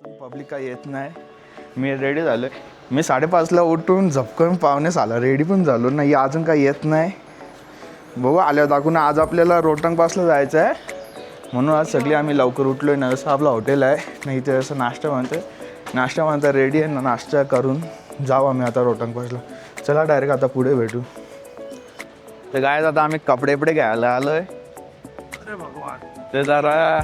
Public काही येत नाही. मी रेडी झालो. मी 5:30ला उठून झपकन 5:45 रेडी पण झालो नाही. अजून काही येत नाही. बघू आल्यावर दाखवून. आज आपल्याला रोहतांग पासला जायचं आहे म्हणून आज सगळी आम्ही लवकर उठलो आहे. असं आपलं हॉटेल आहे नाही ते असं नाश्ता म्हणतं रेडी आहे ना. नाश्ता करून जाऊ आम्ही आता रोहतांग पासला. चला डायरेक्ट आता पुढे भेटू. तर काय आता आम्ही कपडे घ्यायला आलो आहे. ते जरा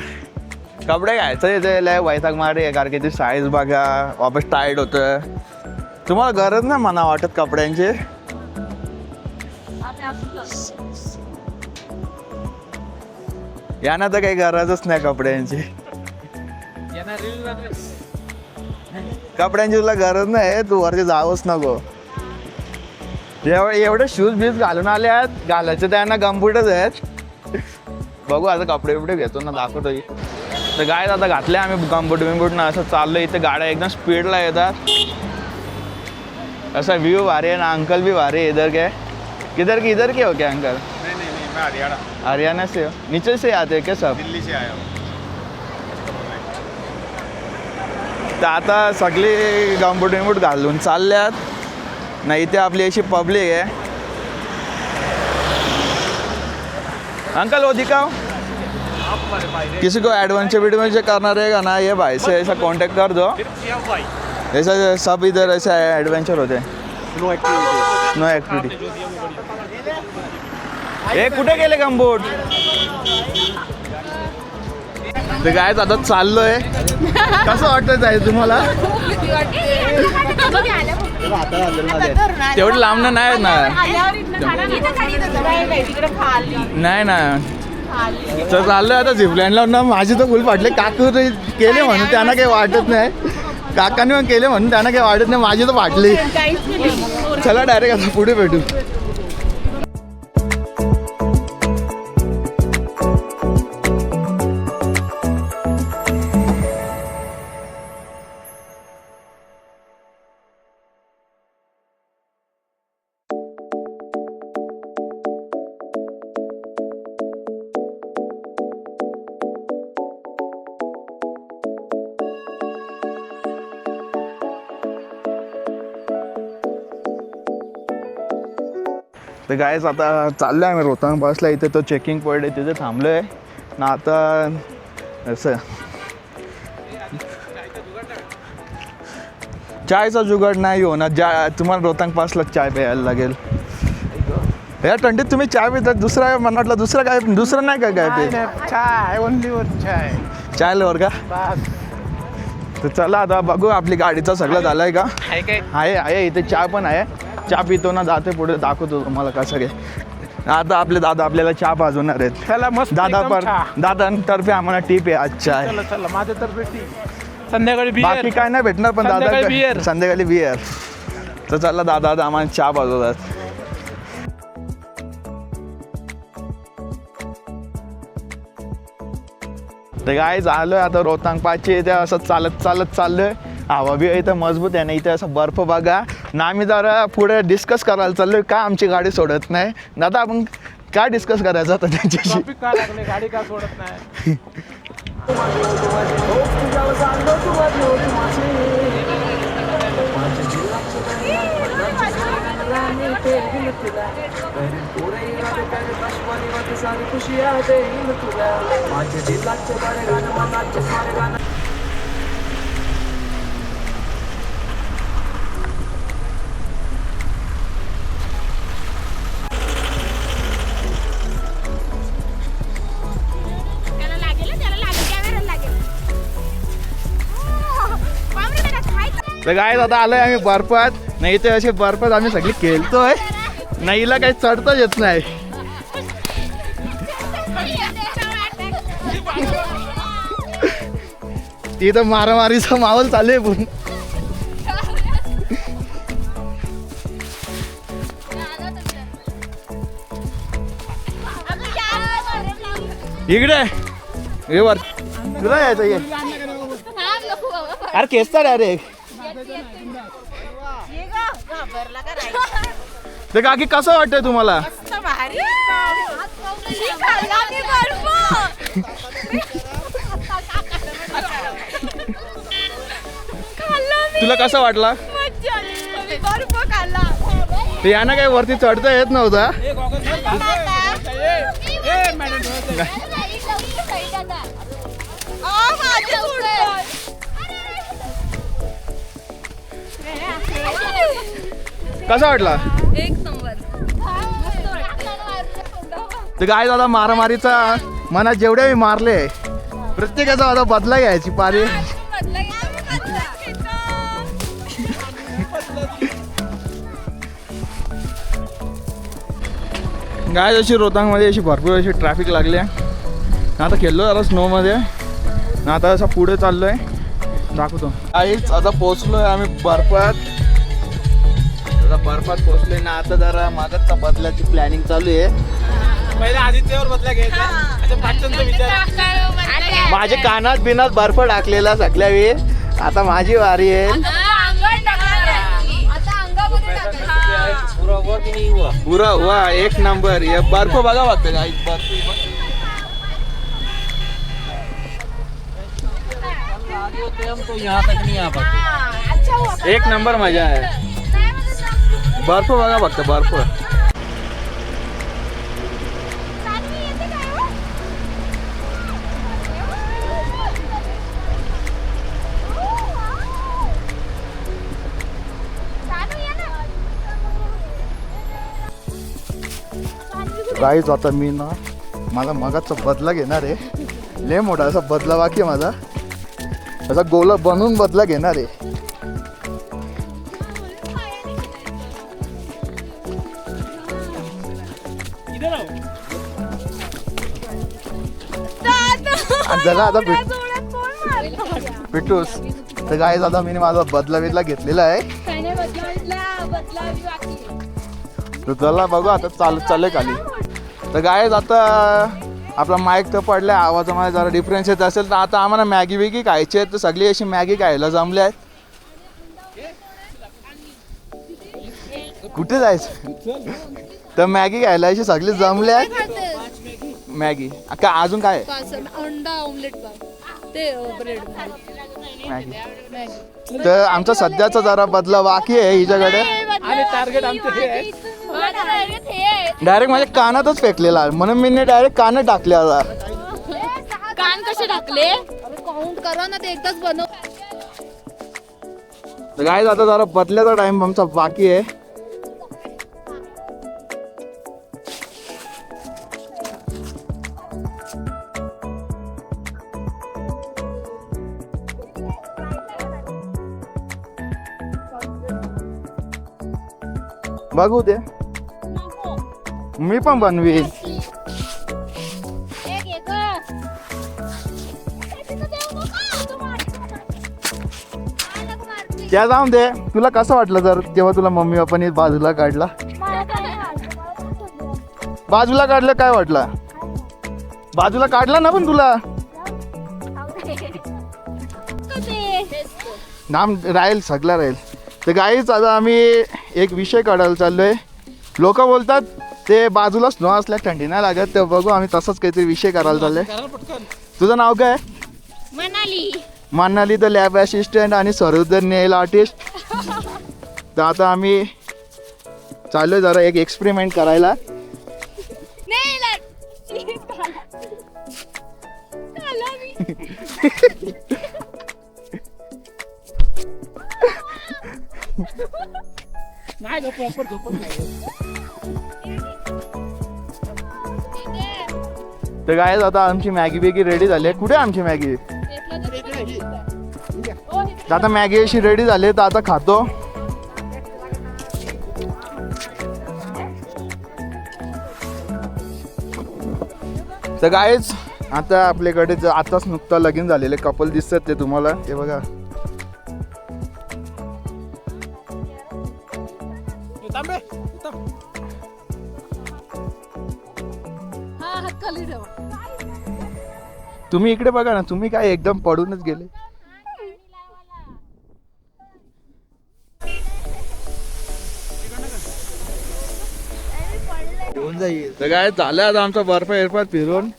कपडे घ्यायचं ते लय वैताग मारे आहे कारण की ती साईज बघा वापस टाईट होतं. तुम्हाला गरज नाही मला वाटत कपड्यांची. यांना तर काही गरजच नाही कपड्यांची. कपड्यांची तुला गरज नाही. तू वरती जावंच नको. एवढे शूज बीज घालून आले आहेत. घालायचे त्यांना गमबूटच आहेत. बघू आता कपडे बिपडे घेतो ना दाखवतो. तर काय आता घातले आम्ही गमबूट ना असं चाललं. इथे गाड्या एकदम स्पीडला येतात. ऐसा व्यू भारी है ना. अंकल भी भारी है. इधर के इधर के हो क्या अंकल? नहीं मैं हरियाणा से हो. नीचे से आते हैं क्या सब? दिल्ली से आया हूँ. तर आता सगळे गमबूट घालून चालल्यात. नाही इथे आपली अशी पब्लिक आहे. अंकल वो दिखाओ. किसी को एडवेंचर करना रहेगा ना ये भाई से ऐसा कांटेक्ट कर दो. ऐसा सब इधर ऐसा एडवेंचर होते हैं. No activity. हे कुठे गेले गमबूट? ते काय आता चाललोय. कसं वाटत आहे तुम्हाला? तेवढं लांबणं नाही ना. नाही ना. तर चाललोय आता झिपलाईनला ना. माझी तर फुल फाटले. काकू केले म्हणून त्यांना काही वाटत नाही. काकांनी पण केले म्हणून त्यांना काही वाटत नाही. माझी तर फाटली. चला डायरेक्ट आता पुढे भेटू. तर गायच आता चाललो आहे आम्ही रोहतांग पासला. इथे तो चेकिंग पॉईंट आहे तिथे थांबलो आहे ना. आता असं चायचा जुगाड नाही होणार. तुम्हाला रोहतांग पासला चाय प्यायला लागेल. या थंडीत तुम्ही चाय पितात. दुसरा म्हटलं दुसरं काय दुसरं नाही काय पे चाय ओनली वर चाय. चायला का? तर चला आता बघू. आपली गाडीचा सगळं झालं आहे का? आहे इथे चहा पण आहे. चहा पितो ना जाते पुढे दाखवतो तुम्हाला कसं काय. आता आपले दादा आपल्याला चहा पाजवणार आहेत. चला मस्त. दादांतर्फे आम्हाला टीप आहे आज चाय. चला माझ्यातर्फे टीप. संध्याकाळी बियर. बाकी काय नाही भेटणार पण दादा संध्याकाळी बियर. तर चला दादा आम्हाला चहा पाजवतात. तर काय आलोय आता रोहतांग पासची. इथे असं चालत चाललोय. हवा बी इथं मजबूत आहे ना. इथे असं बर्फ बघा ना. आम्ही जरा पुढे डिस्कस करायला चाललोय का आमची गाडी सोडत नाही. दादा आपण काय डिस्कस करायचं आता त्यांच्याशी? गाडी का सोडत नाही. तर काय आता आलोय आम्ही बर्फात. नाही ते असे बर्फात आम्ही सगळी खेळतोय. नाहीला काही चढताच येत नाही. तिथं मारामारीचा माहोल चालू आहे पण. इकडे ये वर तुला यायचं ये. अरे केसता डायरेक्ट. ते काकी कसं वाटतंय तुम्हाला? तुला कसा वाटला? मज्जा आली. आम्ही बर्फ खाल्ला. ते यानं काही वरती चढता येत नव्हता. माझे उडतात. कसा वाटला? एक नंबर. मस्त वाटतं. ते काय दादा मारामारीचा मनात जेवढे मी मारले प्रत्येकाचा आता बदला घ्यायची पारी. गाय अशी रोहतांगमध्ये अशी भरपूर अशी ट्रॅफिक लागली आहे. आता खेळलो जरा स्नोमध्ये. आता असं पुढे चाललोय दाखवतो. काहीच आता पोचलोय आम्ही बर्फात. आता बर्फात पोचलोय ना. आता जरा मागचा बदलाची प्लॅनिंग चालू आहे. पहिले आदित्यवर बदला घ्यायचा. आता पाचनचा विचार. माझे कानात बिनात बर्फ टाकलेला सगळ्या वेळ. आता माझी वारी आहे. पुरा वा एक नंबर. हे बर्फ बघा फक्त गाईस. बर्फ एक नंबर मजा आहे. बर्फ बघा फक्त बर्फ. गाईच आता मी ना माझा मगाचा बदला घेणार आहे. लय मोठा असा बदला बाकी आहे माझा. असा गोला बनवून बदला घेणार आहे. जगा आता पिटूस. तर गाईच आता मी माझा बदला बिदला घेतलेला आहे. तर चला बघू आता चालले खाली. तर गाईज आता आपला माईक तर पडलाय. आवाजामध्ये जरा डिफरन्स येत असेल तर आता आम्हाला मॅगी बिगी खायची आहे. तर सगळी अशी मॅगी खायला जमले आहेत. कुठे जायचं? तर मॅगी खायला अशी सगळी जमले आहेत. मॅगी का अजून काय? अंडा ऑमलेट ते ब्रेड मॅगी. तर आमचा सध्याचा जरा बदला बाकी आहे हिच्याकडे. आणि टार्गेट आमचं हे आहे. डायरेक्ट माझ्या कानातच फेकलेला आहे. म्हणून मी डायरेक्ट कानात टाकले. आता कान कसे टाकले? काउंट करा ना. ते एकदाच बनव. तर काय आता जरा बदल्याचा टाइम आमचा बाकी आहे. बघू दे. मी पण बनवीन. त्या जाऊन दे. तुला कसं वाटलं जर जेव्हा तुला मम्मी पप्पानी बाजूला काढला? बाजूला काढलं काय वाटलं? बाजूला काढला ना पण तुला नाम राहील सगळं राहील. तर गाईच आता आम्ही एक विषय काढायला चाललोय. लोक बोलतात ते बाजूला स्नो असल्या थंडी नाही लागत. तर बघू आम्ही तसंच काहीतरी विषय करायला चाललोय. तुझं नाव काय? Manali. Manali the lab assistant आणि सरोद नेल आर्टिस्ट. तर आता आम्ही चाललोय जरा एक एक्सपेरिमेंट करायला. नाही प्रॉपर झोपत नाही. तर काय आता आमची मॅगी बेगी रेडी झाली आहे. कुठे आमची मॅगी? आता मॅगी अशी रेडी झाली. तर आता खातो. तर गायच आता आपल्याकडे आताच नुकता लगीन झालेले कपल दिसतात ते तुम्हाला. ते बघा. तुम्ही इकडे बघा ना. तुम्ही काय एकदम पडूनच गेले. तर काय झालं आता आमचा बर्फ एअरपात फिरून.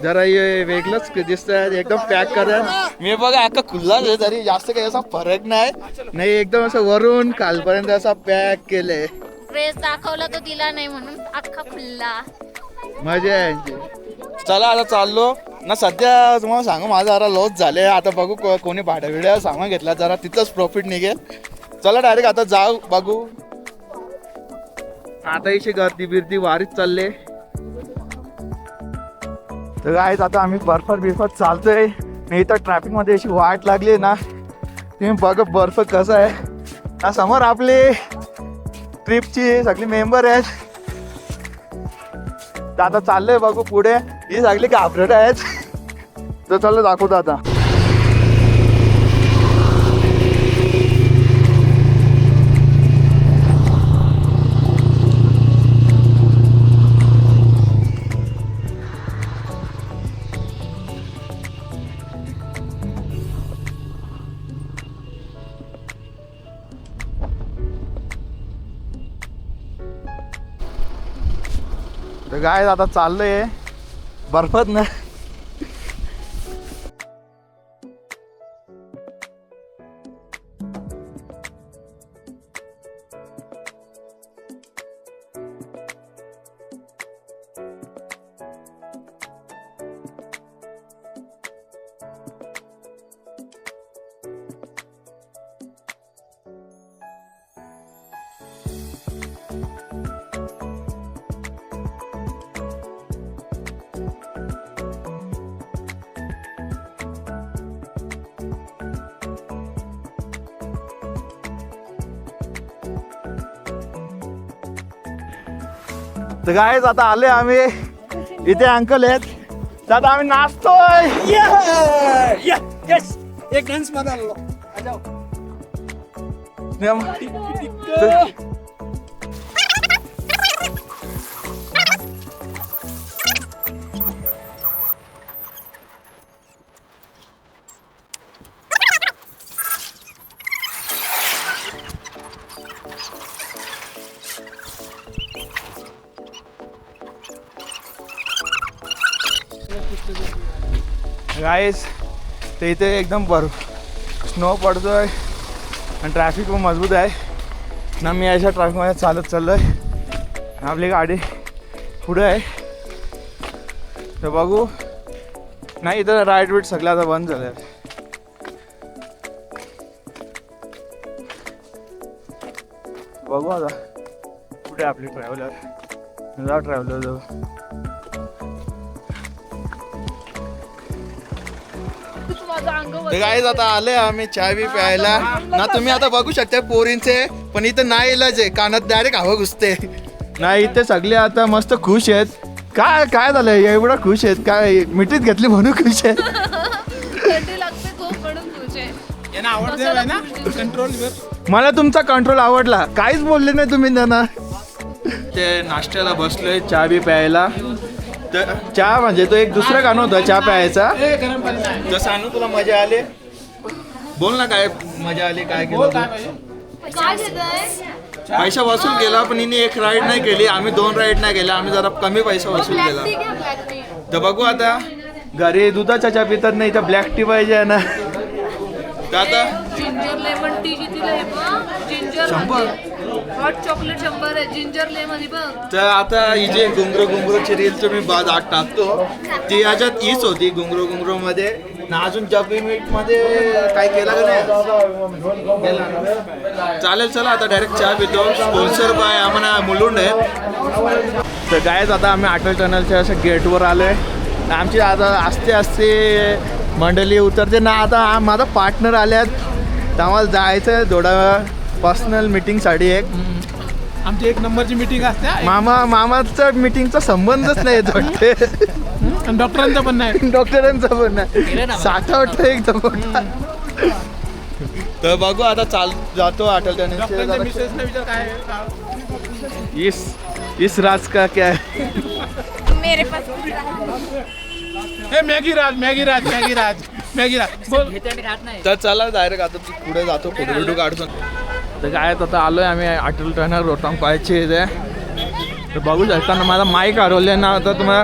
जरा हे वेगळंच दिसत एकदम पॅक करा. मी बघा अख्खा खुल्लाच आहे तरी जास्त काही असा फरक नाही एकदम असं वरून खालपर्यंत असा पॅक केलंय. ड्रेस दाखवला तो दिला नाही म्हणून अख्खा खुल्ला. मजा आहे यांची. चला आता चाललो ना. सध्या तुम्हाला सांगू माझा जरा लॉस झाले. आता बघू कोणी भाड्या बिड्या सामान घेतला जरा तिथंच प्रॉफिट निघेल. चला डायरेक्ट आता जाऊ बघू. आता इथे गर्दी बिर्दी वारीत चालले. तर गाईज आता आम्ही बर्फात चालतोय. नाही तर ट्रॅफिक मध्ये अशी वाट लागली ना. तुम्ही बघ बर्फ कसा आहे ना. समोर आपले ट्रिपची सगळी मेंबर आहेत. तर आता चाललंय बघू पुढे. ही सगळी घाबरट आहेत. तर चाललं दाखवतो आता. तर काय आता चाललंय बर्फात ना. तर काय आता आले आम्ही. इथे अंकल आहेत. तर आता आम्ही नाचतोय. एक डान्स मध्ये आलो. गाईस ते इथे एकदम स्नो पडतोय आणि ट्रॅफिक पण मजबूत आहे ना. मी अशा ट्रॅफिकमध्ये चालत चाललोय. आपली गाडी पुढे आहे. तर बघू. नाही इथं राईड बीट सगळं आता बंद झालं. बघू आता कुठे आपली ट्रॅव्हलर. जा ट्रॅव्हलर जाऊ. गाईज आता आले आम्ही चहा बी प्यायला ना. तुम्ही आता बघू शकता पोरींचे पण इथं नाही इलाज आहे. कानात डायरेक्ट हवा घुसते. नाही इथे सगळे आता मस्त खुश आहेत. काय काय झालं एवढं खुश आहेत. काय मिठीत घेतली म्हणून खुश आहेत. कंट्रोल. मला तुमचा कंट्रोल आवडला. काहीच बोलले नाही तुम्ही त्यांना. ते नाश्त्याला बसलोय चहा बी प्यायला. तर चहा म्हणजे तो एक दुसरं गाणं होतं चहा प्यायचा. तर सांगू तुला मजा आली. बोल ना काय मजा आली. काय केलं तू. पैसा वसूल केला पण हिने एक राईड नाही केली. आम्ही 2 राईड नाही केल्या. आम्ही जरा कमी पैसा वसूल केला. तर बघू आता घरी दुधाचा चहा पितात नाही तर ब्लॅक टी पाहिजे आहे ना. तर आता जिंजर लेमन टी कितीला आहे बघ. जिंजर 100. हॉट चॉकलेट 100 आहे. जिंजर लेमन ही बघ. तर आता ही जे घुंगरूची रीलचं मी दाट टाकतो ती याच्यात हीच होती घुंगरू मध्ये ना. अजून जबी मीट मध्ये काय केलं का नाही. चालेल चला आता डायरेक्ट चहा पितो. स्पॉन्सर बाय आम्हाला मुलुंड आहे. तर गायच आता आम्ही अटल टनलच्या असं गेटवर आलोय. आमची आता असते मंडळी उतरते ना. आता माझा पार्टनर आल्यात. तर आम्हाला जायचं आहे थोडा पर्सनल मीटिंगसाठी. एक आमची 1 नंबरची मीटिंग असते. मामाचा मीटिंगचा संबंधच नाही वाटते. डॉक्टरांचा पण नाही. डॉक्टरांचा पण नाही. साठा वाटतं एकदम मोठा. तर बघू आता जातो अटल डॉक्टरांच्या मिसेसने विचार काय. इस राज का क्या है. मेरे पास मॅगी राज बोल. तर चला डायरेक्ट आता पुढे जातो. फोटो काढतो. तर काय आता आलोय आम्ही अटल टनल रोहतांग पाहायचे इथे. तर बघू शकता ना माझा माईक हरवले ना. आता तुम्हाला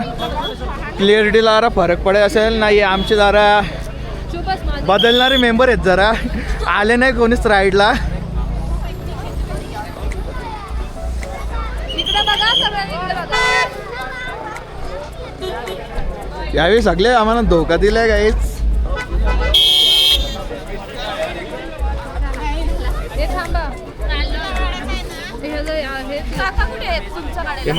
क्लिअरिटीला जरा फरक पडेल असेल. नाही आमचे जरा चुपच माझं. बदलणारे मेंबर आहेत, जरा आले नाही कोणीच राईडला. इकडे बघा सगळ्यांनी इकडे बघा. यावेळी सगळे आम्हाला धोका दिलाय काहीच. हे थांबा. हे काका कुठे आहेत तुमच्या गाडीला?